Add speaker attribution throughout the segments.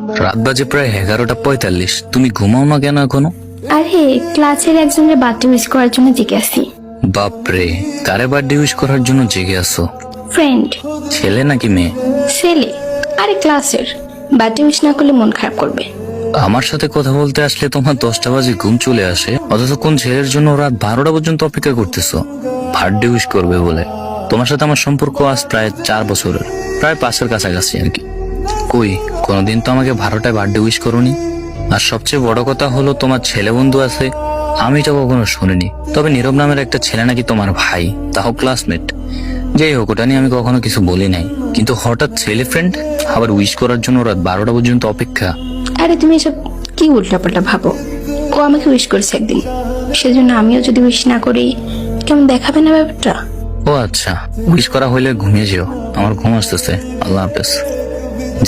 Speaker 1: রাত বাজে প্রায় 11:45। তুমি ঘুমাও না কেন এখনো?
Speaker 2: আরে ক্লাসের একজনের বার্থডে উইশ করার জন্য জেগে আছি।
Speaker 1: বাপরে, কারে বার্থডে উইশ করার জন্য জেগে আসো?
Speaker 2: ফ্রেন্ড।
Speaker 1: ছেলে নাকি মেয়ে?
Speaker 2: ছেলে। আরে ক্লাসের বার্থডে উইশ না করলে মন খারাপ করবে।
Speaker 1: আমার সাথে কথা বলতে আসলে তোমার 10টা বাজে ঘুম চলে আসে, অথচ কোন ছেলের জন্য রাত 12টা পর্যন্ত অপেক্ষা করতেছো বার্থডে উইশ করবে বলে? তোমার সাথে আমার সম্পর্ক আজ প্রায় 4 বছরের, প্রায় 5-এর কাছাকাছি আর কি। কই কোনোদিন তো আমাকে 12টায় বার্থডে উইশ করোনি। আর সবচেয়ে বড় কথা হলো তোমার ছেলে বন্ধু আছে, আমি এটা কখনো শুনিনি। তবে নীরব নামের একটা ছেলে নাকি তোমার ভাই, তাও ক্লাসমেট। যাই হোক, ওটা নিয়ে আমি কখনো কিছু বলি নাই, কিন্তু হঠাৎ ছেলে ফ্রেন্ড আবার উইশ করার জন্য রাত 12টা পর্যন্ত অপেক্ষা।
Speaker 2: আরে তুমি এসব কি উল্টাপাল্টা ভাবো? ও আমাকে উইশ করেছে একদিন, সেজন্য আমিও যদি উইশ না করি কেমন দেখাবে না ব্যাপারটা?
Speaker 1: ও আচ্ছা, উইশ করা হইলে ঘুমিয়ে যেও, আমার ঘুম আসতেছে। আল্লাহ হাফেজ।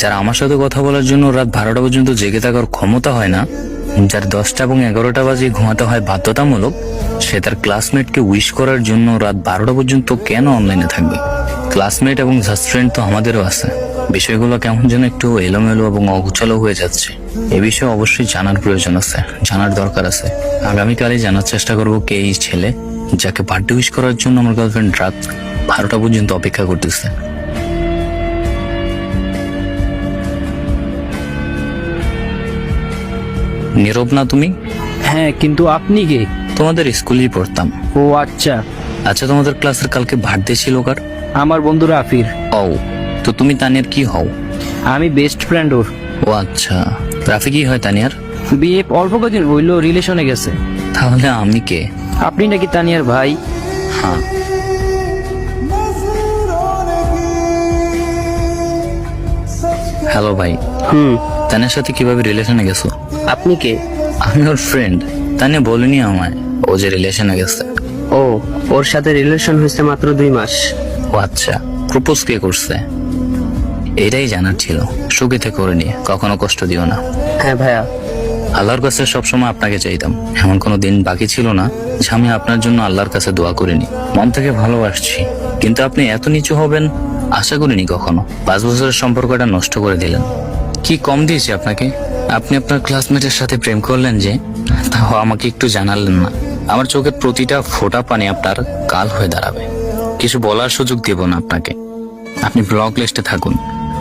Speaker 1: যারা আমার সাথে কথা বলার জন্য রাত 12টা পর্যন্ত জেগে থাকার ক্ষমতা হয় না, যার 10টা এবং 11টা বাজে ঘুমাতে হয় বাধ্যতামূলক, সে তার ক্লাসমেটকে উইশ করার জন্য রাত 12টা পর্যন্ত কেন অনলাইনে থাকবে? ক্লাসমেট এবং জাস্ট ফ্রেন্ড তো আমাদেরও আছে। বিষয়গুলো কেমন যেন একটু এলোমেলো এবং অগুছালো হয়ে যাচ্ছে। এ বিষয়ে অবশ্যই জানার প্রয়োজন আছে, জানার দরকার আছে। আগামীকালই জানার চেষ্টা করবো কে এই ছেলে যাকে বার্থডে উইশ করার জন্য আমার গার্লফ্রেন্ড রাত 12টা পর্যন্ত অপেক্ষা করতেছে। নীরব না তুমি?
Speaker 3: হ্যাঁ, কিন্তু আপনি কে?
Speaker 1: তোমাদের স্কুলেই পড়তাম।
Speaker 3: ও আচ্ছা।
Speaker 1: আচ্ছা, তোমাদের ক্লাসের কালকে বার্থডে ছিল কার?
Speaker 3: আমার বন্ধু রাফির।
Speaker 1: ও, তো তুমি তানিয়ার কি হও?
Speaker 3: আমি বেস্ট ফ্রেন্ড ওর।
Speaker 1: ও আচ্ছা, রাফি কি হয় তানিয়ার?
Speaker 3: বিয়ে অল্প কদিন হইল, রিলেশনে গেছে।
Speaker 1: তাহলে আমি কে?
Speaker 3: আপনি নাকি তানিয়ার ভাই?
Speaker 1: হ্যাঁ। হ্যালো ভাই। তানিয়ার সাথে কিভাবে রিলেশনে গেছো?
Speaker 3: আপনি কে?
Speaker 1: আমি ওর ফ্রেন্ড। তানিয়া বলেনি আমায় ও যে রিলেশনে গেছে।
Speaker 4: ও, ওর সাথে রিলেশন হয়েছে মাত্র 2 মাস।
Speaker 1: ও আচ্ছা, প্রপোজ কে করছে? এটাই জানার ছিল। সুখে থেকে করে নিয়ে কখনো কষ্ট দিও না।
Speaker 4: হ্যাঁ ভাইয়া।
Speaker 1: আল্লাহর কাছে সবসময় আপনাকে চাইতাম, এমন কোনো দিন বাকি ছিল না যে আমি আপনার জন্য আল্লাহর কাছে দোয়া করিনি। মন থেকে ভালোবাসছি, কিন্তু আপনি এত নিচু হবেন আশা করিনি কখনো। 5 বছরের সম্পর্কটা নষ্ট করে দিলেন। কি কম দিয়েছি আপনাকে? আপনি আপনার ক্লাসমেটের সাথে প্রেম করলেন যে, তাও আমাকে একটু জানালেন না। আমার চোখের প্রতিটা ফোঁটা পানি আপনার কাল হয়ে দাঁড়াবে। কিছু বলার সুযোগ দেব না আপনাকে। আপনি ব্লক লিস্টে থাকুন।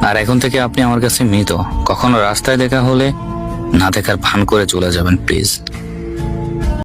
Speaker 1: আর এখন থেকে আপনি আমার কাছে মৃত। কখনো রাস্তায় দেখা হলে না দেখার ভান করে চলে যাবেন প্লিজ।